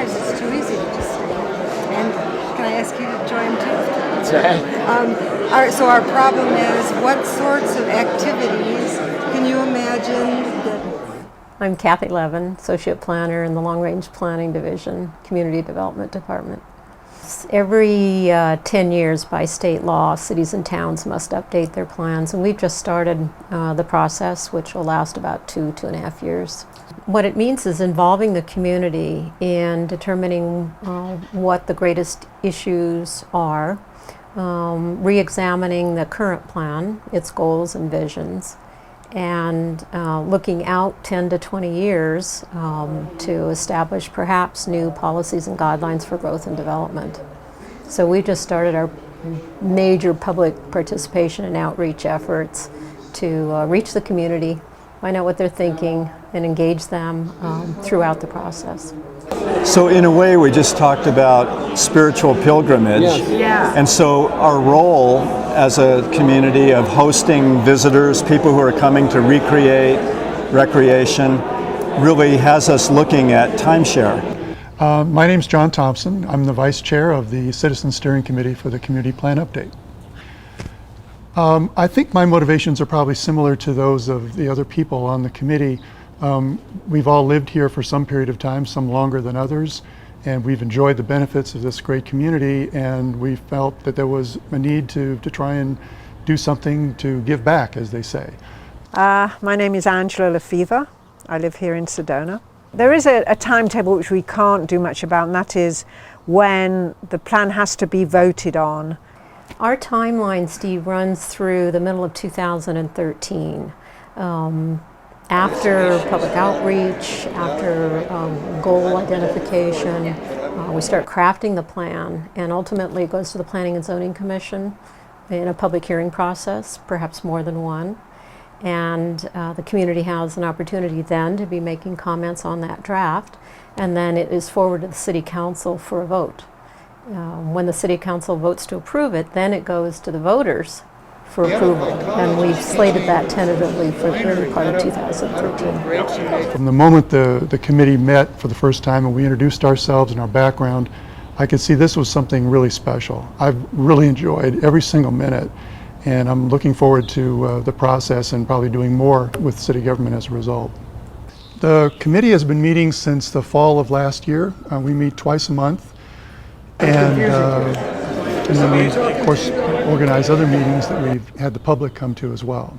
sometimes it's too easy to just stay home. And can I ask you to join too? That's right. So our problem is, what sorts of activities can you imagine that... I'm Kathy Levin, Associate Planner in the Long Range Planning Division, Community Development Department. Every 10 years by state law, cities and towns must update their plans, and we've just started the process, which will last about 2.5 years. What it means is involving the community in determining what the greatest issues are, re-examining the current plan, its goals and visions, and looking out 10 to 20 years to establish perhaps new policies and guidelines for growth and development. So we just started our major public participation and outreach efforts to reach the community, find out what they're thinking, and engage them throughout the process. So in a way, we just talked about spiritual pilgrimage. Yeah. And so our role as a community of hosting visitors, people who are coming to recreate, recreation, really has us looking at timeshare. My name's John Thompson. I'm the Vice Chair of the Citizen Steering Committee for the Community Plan Update. I think my motivations are probably similar to those of the other people on the committee. We've all lived here for some period of time, some longer than others, and we've enjoyed the benefits of this great community, and we felt that there was a need to try and do something to give back, as they say. My name is Angela Lefevre. I live here in Sedona. There is a timetable which we can't do much about, and that is when the plan has to be voted on. Our timeline, Steve, runs through the middle of 2013. After public outreach, after goal identification, we start crafting the plan, and ultimately it goes to the Planning and Zoning Commission in a public hearing process, perhaps more than one. And the community has an opportunity then to be making comments on that draft, and then it is forwarded to the City Council for a vote. When the City Council votes to approve it, then it goes to the voters for approval, and we've slated that tentatively for the early part of 2013. From the moment the committee met for the first time and we introduced ourselves and our background, I could see this was something really special. I've really enjoyed every single minute, and I'm looking forward to the process and probably doing more with city government as a result. The committee has been meeting since the fall of last year. We meet twice a month, and then we, of course, organize other meetings that we've had the public come to as well.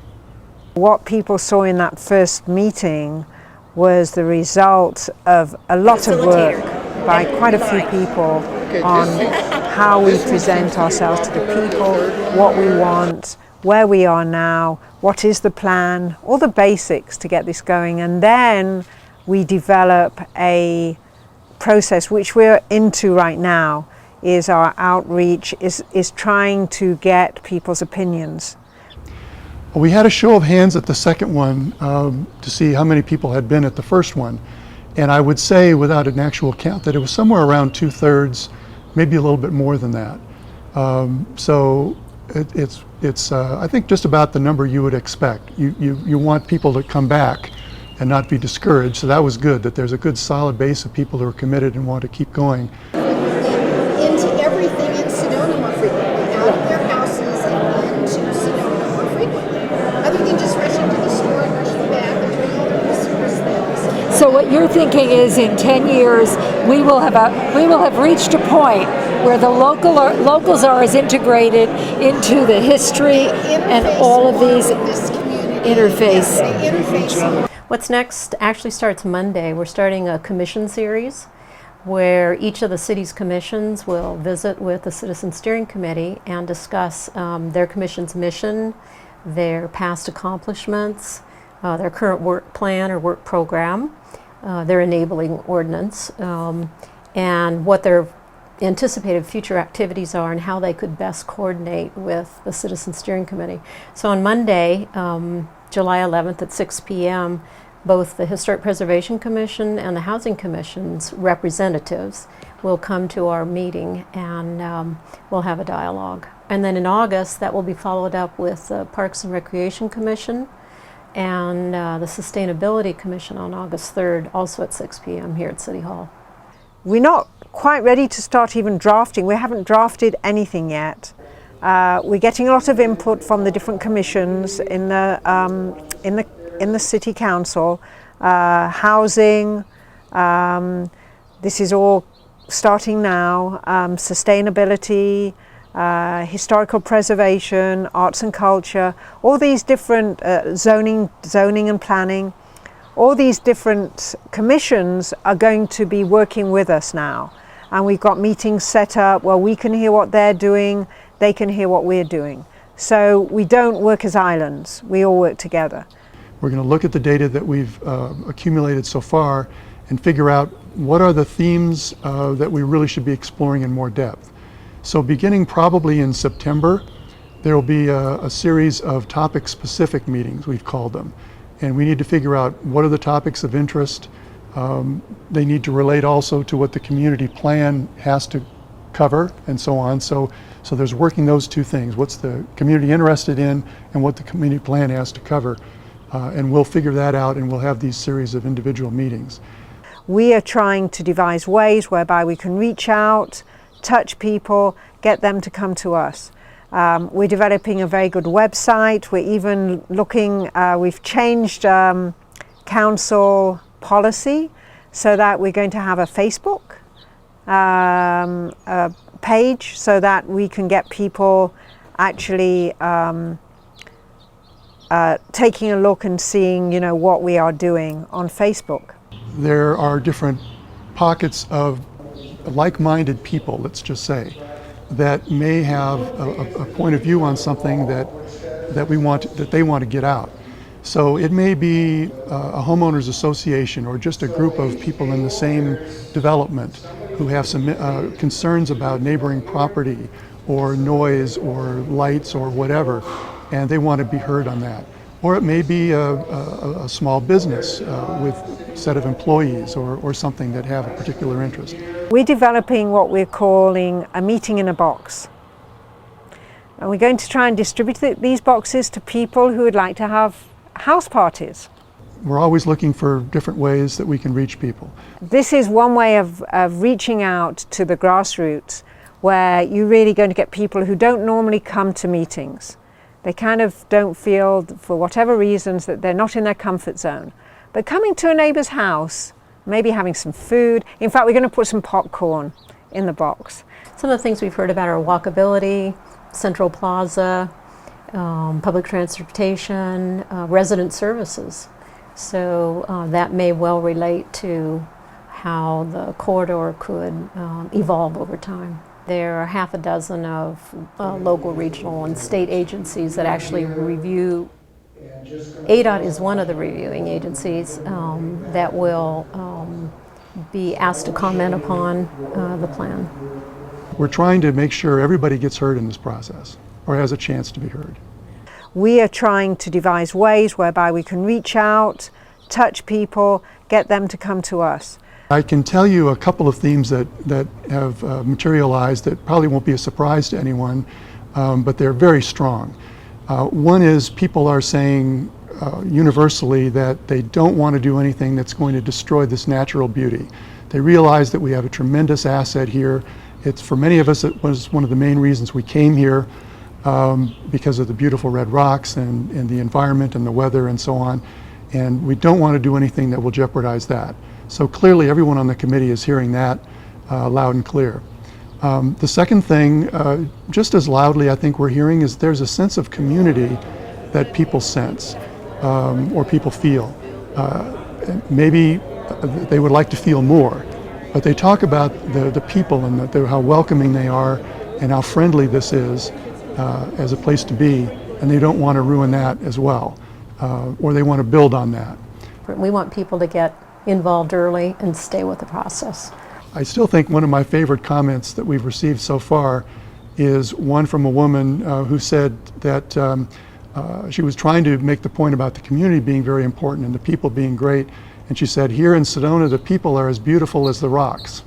What people saw in that first meeting was the result of a lot of work by quite a few people on how we present ourselves to the people, what we want, where we are now, what is the plan, all the basics to get this going. And then we develop a process which we're into right now, is our outreach, is trying to get people's opinions. Well, we had a show of hands at the second one to see how many people had been at the first one. And I would say, without an actual count, that it was somewhere around 2/3, maybe a little bit more than that. So it's I think just about the number you would expect. You want people to come back and not be discouraged, so that was good, that there's a good solid base of people who are committed and want to keep going. Into everything in Sedona more frequently, out of their houses and into Sedona more frequently, other than just rushing to the store and rushing back and doing all the service things. So what you're thinking is, in 10 years, we will have reached a point where the locals are as integrated into the history and all of these interface. What's next actually starts Monday. We're starting a commission series where each of the city's commissions will visit with the Citizen Steering Committee and discuss their commission's mission, their past accomplishments, their current work plan or work program, their enabling ordinance, and what their anticipated future activities are and how they could best coordinate with the Citizen Steering Committee. So on Monday, July 11th at 6 p.m., both the Historic Preservation Commission and the Housing Commission's representatives will come to our meeting, and we'll have a dialogue. And then in August, that will be followed up with the Parks and Recreation Commission and the Sustainability Commission on August 3rd, also at 6 p.m. here at City Hall. we're not quite ready to start even drafting. We haven't drafted anything yet. We're getting a lot of input from the different commissions in the city council, housing. This is all starting now. Sustainability, historical preservation, arts and culture. All these different zoning and planning. All these different commissions are going to be working with us now. And we've got meetings set up where we can hear what they're doing, they can hear what we're doing. So we don't work as islands, we all work together. We're going to look at the data that we've accumulated so far and figure out what are the themes that we really should be exploring in more depth. So beginning probably in September, there will be a series of topic-specific meetings, we've called them. And we need to figure out what are the topics of interest. They need to relate also to what the community plan has to cover and so on. So there's working those two things. What's the community interested in and what the community plan has to cover. And we'll figure that out and we'll have these series of individual meetings. We are trying to devise ways whereby we can reach out, touch people, get them to come to us. We're developing a very good website. We're even looking, we've changed council policy so that we're going to have a Facebook page so that we can get people actually taking a look and seeing, you know, what we are doing on Facebook. There are different pockets of like-minded people, let's just say, that may have a point of view on something that they want to get out. So it may be a homeowners association or just a group of people in the same development who have some concerns about neighboring property or noise or lights or whatever, and they want to be heard on that. Or it may be a small business with a set of employees or something that have a particular interest. We're developing what we're calling a meeting in a box. And we're going to try and distribute these boxes to people who would like to have house parties. We're always looking for different ways that we can reach people. This is one way of reaching out to the grassroots, where you're really going to get people who don't normally come to meetings. They kind of don't feel, for whatever reasons, that they're not in their comfort zone. But coming to a neighbor's house, maybe having some food. In fact, we're going to put some popcorn in the box. Some of the things we've heard about are walkability, Central Plaza, public transportation, resident services. So that may well relate to how the corridor could evolve over time. There are half a dozen of local, regional, and state agencies that actually review. ADOT is one of the reviewing agencies that will be asked to comment upon the plan. We're trying to make sure everybody gets heard in this process or has a chance to be heard. We are trying to devise ways whereby we can reach out, touch people, get them to come to us. I can tell you a couple of themes that have materialized that probably won't be a surprise to anyone, but they're very strong. One is people are saying universally that they don't want to do anything that's going to destroy this natural beauty. They realize that we have a tremendous asset here. It's, for many of us, it was one of the main reasons we came here, because of the beautiful red rocks and the environment and the weather and so on. And we don't want to do anything that will jeopardize that. So clearly everyone on the committee is hearing that loud and clear. The second thing, just as loudly I think we're hearing, is there's a sense of community that people sense or people feel. Maybe they would like to feel more, but they talk about the people and how welcoming they are and how friendly this is as a place to be, and they don't want to ruin that as well, or they want to build on that. We want people to get involved early and stay with the process. I still think one of my favorite comments that we've received so far is one from a woman who said that she was trying to make the point about the community being very important and the people being great, and she said, here in Sedona the people are as beautiful as the rocks.